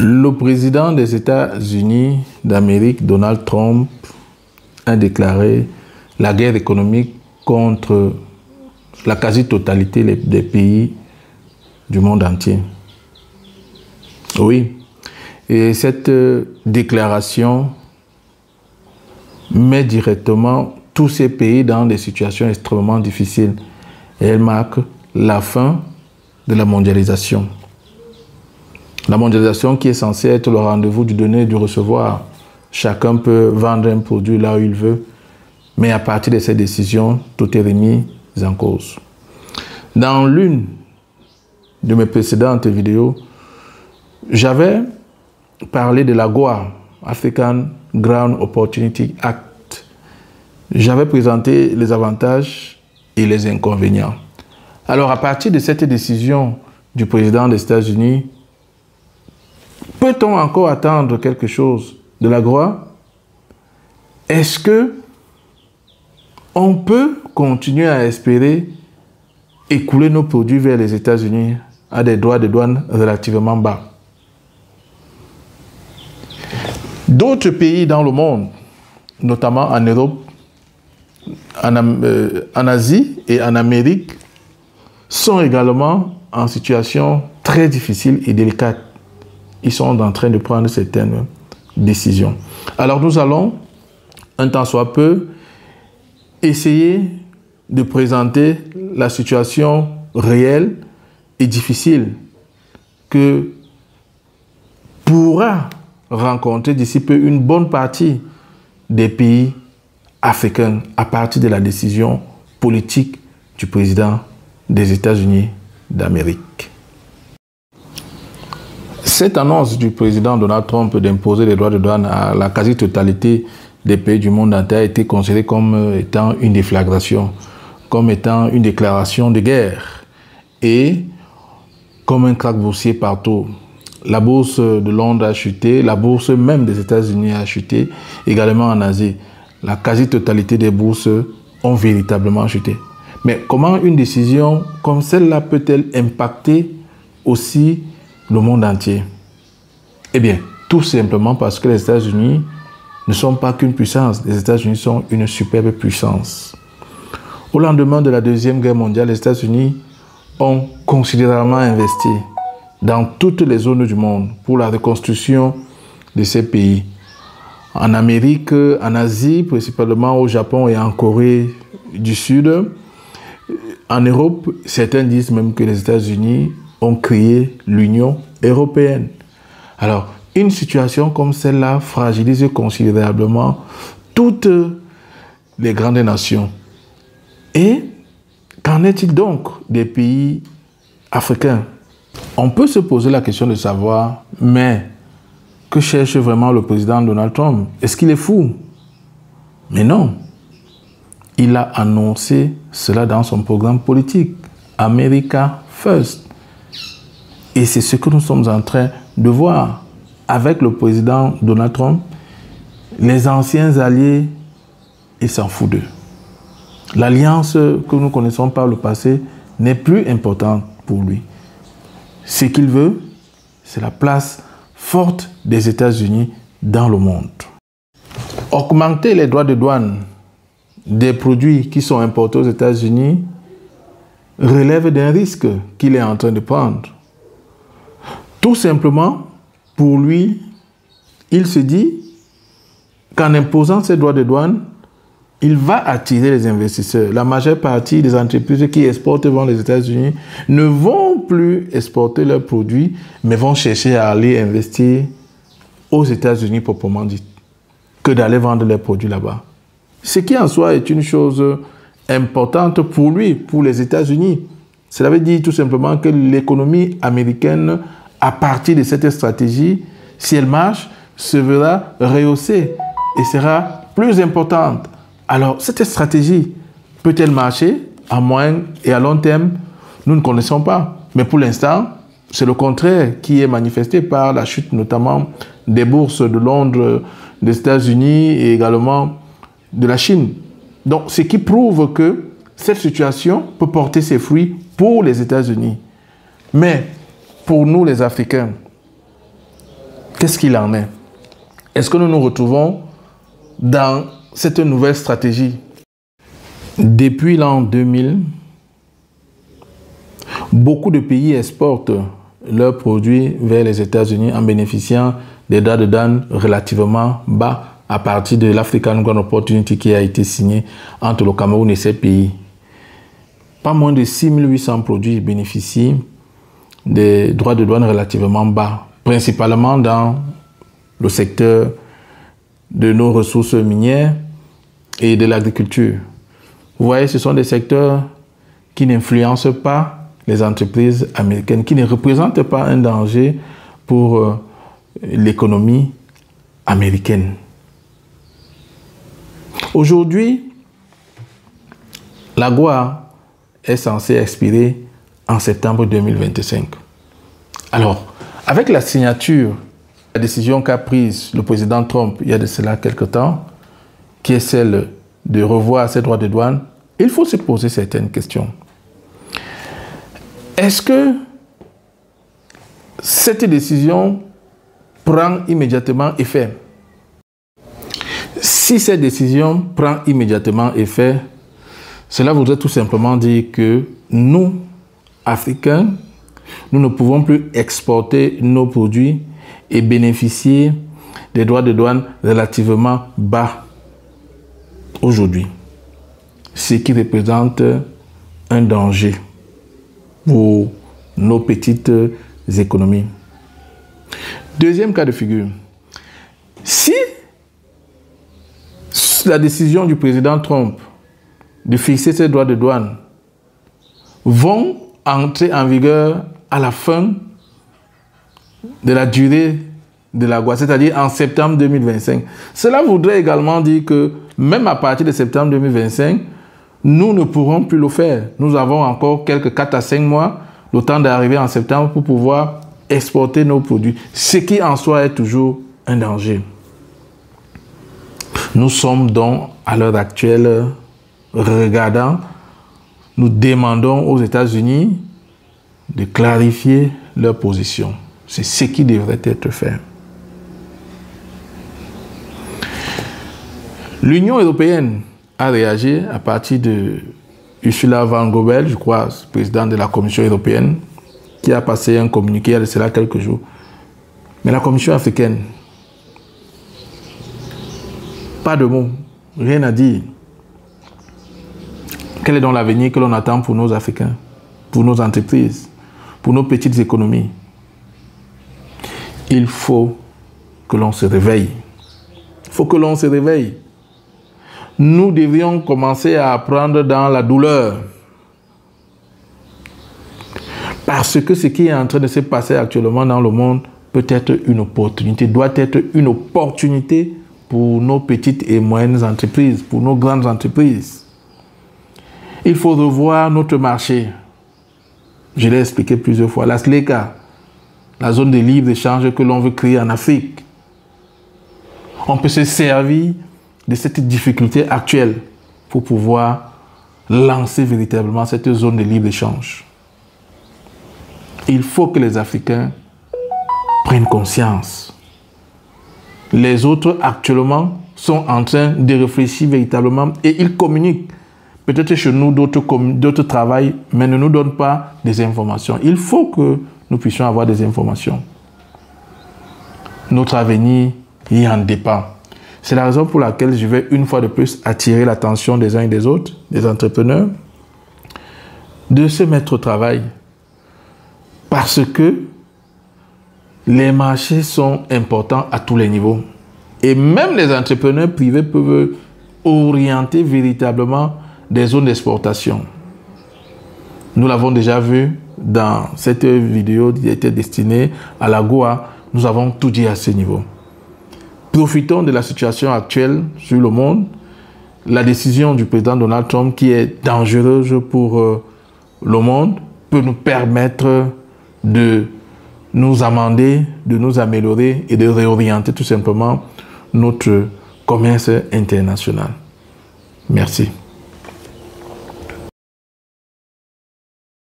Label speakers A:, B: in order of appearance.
A: Le président des États-Unis d'Amérique, Donald Trump, a déclaré la guerre économique contre la quasi-totalité des pays du monde entier. Oui, et cette déclaration met directement tous ces pays dans des situations extrêmement difficiles. Et elle marque la fin de la mondialisation. La mondialisation qui est censée être le rendez-vous du donner et du recevoir. Chacun peut vendre un produit là où il veut, mais à partir de cette décision, tout est remis en cause. Dans l'une de mes précédentes vidéos, j'avais parlé de l'AGOA, African Ground Opportunity Act. J'avais présenté les avantages et les inconvénients. Alors, à partir de cette décision du président des États-Unis, peut-on encore attendre quelque chose de l'AGOA? Est-ce que on peut continuer à espérer écouler nos produits vers les États-Unis à des droits de douane relativement bas? D'autres pays dans le monde, notamment en Europe, en Asie et en Amérique, sont également en situation très difficile et délicate. Ils sont en train de prendre certaines décisions. Alors nous allons, un temps soit peu, essayer de présenter la situation réelle et difficile que pourra rencontrer d'ici peu une bonne partie des pays africains à partir de la décision politique du président des États-Unis d'Amérique. Cette annonce du président Donald Trump d'imposer les droits de douane à la quasi-totalité des pays du monde entier a été considérée comme étant une déflagration, comme étant une déclaration de guerre et comme un krach boursier partout. La bourse de Londres a chuté, la bourse même des États-Unis a chuté, également en Asie. La quasi-totalité des bourses ont véritablement chuté. Mais comment une décision comme celle-là peut-elle impacter aussi le monde entier? Eh bien, tout simplement parce que les États-Unis ne sont pas qu'une puissance. Les États-Unis sont une superbe puissance. Au lendemain de la Deuxième Guerre mondiale, les États-Unis ont considérablement investi dans toutes les zones du monde pour la reconstruction de ces pays. En Amérique, en Asie, principalement au Japon et en Corée du Sud. En Europe, certains disent même que les États-Unis ont créé l'Union européenne. Alors, une situation comme celle-là fragilise considérablement toutes les grandes nations. Et qu'en est-il donc des pays africains? On peut se poser la question de savoir, mais que cherche vraiment le président Donald Trump? Est-ce qu'il est fou? Mais non. Il a annoncé cela dans son programme politique, America First. Et c'est ce que nous sommes en train de voir avec le président Donald Trump. Les anciens alliés, il s'en fout d'eux. L'alliance que nous connaissons par le passé n'est plus importante pour lui. Ce qu'il veut, c'est la place forte des États-Unis dans le monde. Augmenter les droits de douane des produits qui sont importés aux États-Unis relève d'un risque qu'il est en train de prendre. Tout simplement, pour lui, il se dit qu'en imposant ces droits de douane, il va attirer les investisseurs. La majeure partie des entreprises qui exportent vers les États-Unis ne vont plus exporter leurs produits, mais vont chercher à aller investir aux États-Unis proprement dit, que d'aller vendre leurs produits là-bas. Ce qui en soi est une chose importante pour lui, pour les États-Unis. Cela veut dire tout simplement que l'économie américaine, à partir de cette stratégie, si elle marche, se verra rehaussée et sera plus importante. Alors, cette stratégie peut-elle marcher à moyen et à long terme? Nous ne connaissons pas. Mais pour l'instant, c'est le contraire qui est manifesté par la chute notamment des bourses de Londres, des États-Unis et également de la Chine. Donc, ce qui prouve que cette situation peut porter ses fruits pour les États-Unis. Mais pour nous, les Africains, qu'est-ce qu'il en est? Est-ce que nous nous retrouvons dans cette nouvelle stratégie? Depuis l'an 2000, beaucoup de pays exportent leurs produits vers les États-Unis en bénéficiant des droits de douane relativement bas à partir de l'African Growth Opportunity qui a été signé entre le Cameroun et ces pays. Pas moins de 6800 produits bénéficient des droits de douane relativement bas, principalement dans le secteur de nos ressources minières et de l'agriculture. Vous voyez, ce sont des secteurs qui n'influencent pas les entreprises américaines, qui ne représentent pas un danger pour l'économie américaine. Aujourd'hui, l'AGOA est censée expirer en septembre 2025. Alors, avec la signature, la décision qu'a prise le président Trump il y a de cela quelque temps, qui est celle de revoir ses droits de douane, il faut se poser certaines questions. Est-ce que cette décision prend immédiatement effet? Si cette décision prend immédiatement effet, cela voudrait tout simplement dire que nous, Africains, nous ne pouvons plus exporter nos produits et bénéficier des droits de douane relativement bas aujourd'hui, ce qui représente un danger pour nos petites économies. Deuxième cas de figure, si la décision du président Trump de fixer ces droits de douane vont entrer en vigueur à la fin de la durée de l'AGOA, c'est-à-dire en septembre 2025. Cela voudrait également dire que même à partir de septembre 2025, nous ne pourrons plus le faire. Nous avons encore quelques 4 à 5 mois, le temps d'arriver en septembre pour pouvoir exporter nos produits, ce qui en soi est toujours un danger. Nous sommes donc à l'heure actuelle regardant, nous demandons aux États-Unis de clarifier leur position. C'est ce qui devrait être fait. L'Union européenne a réagi à partir de Ursula von der Leyen, je crois, présidente de la Commission européenne, qui a passé un communiqué il y a cela quelques jours. Mais la Commission africaine, pas de mots, rien à dire. Quel est donc l'avenir que l'on attend pour nos Africains, pour nos entreprises, pour nos petites économies? Il faut que l'on se réveille. Il faut que l'on se réveille. Nous devrions commencer à apprendre dans la douleur. Parce que ce qui est en train de se passer actuellement dans le monde peut être une opportunité, doit être une opportunité pour nos petites et moyennes entreprises, pour nos grandes entreprises. Il faut revoir notre marché. Je l'ai expliqué plusieurs fois. La SLECA, la zone de libre-échange que l'on veut créer en Afrique. On peut se servir de cette difficulté actuelle pour pouvoir lancer véritablement cette zone de libre-échange. Il faut que les Africains prennent conscience. Les autres actuellement sont en train de réfléchir véritablement et ils communiquent. Peut-être chez nous, d'autres travaillent, mais ne nous donnent pas des informations. Il faut que nous puissions avoir des informations. Notre avenir y en dépend. C'est la raison pour laquelle je vais une fois de plus attirer l'attention des uns et des autres, des entrepreneurs, de se mettre au travail. Parce que les marchés sont importants à tous les niveaux. Et même les entrepreneurs privés peuvent orienter véritablement des zones d'exportation. Nous l'avons déjà vu dans cette vidéo qui était destinée à l'AGOA. Nous avons tout dit à ce niveau. Profitons de la situation actuelle sur le monde. La décision du président Donald Trump, qui est dangereuse pour le monde, peut nous permettre de nous amender, de nous améliorer et de réorienter tout simplement notre commerce international. Merci.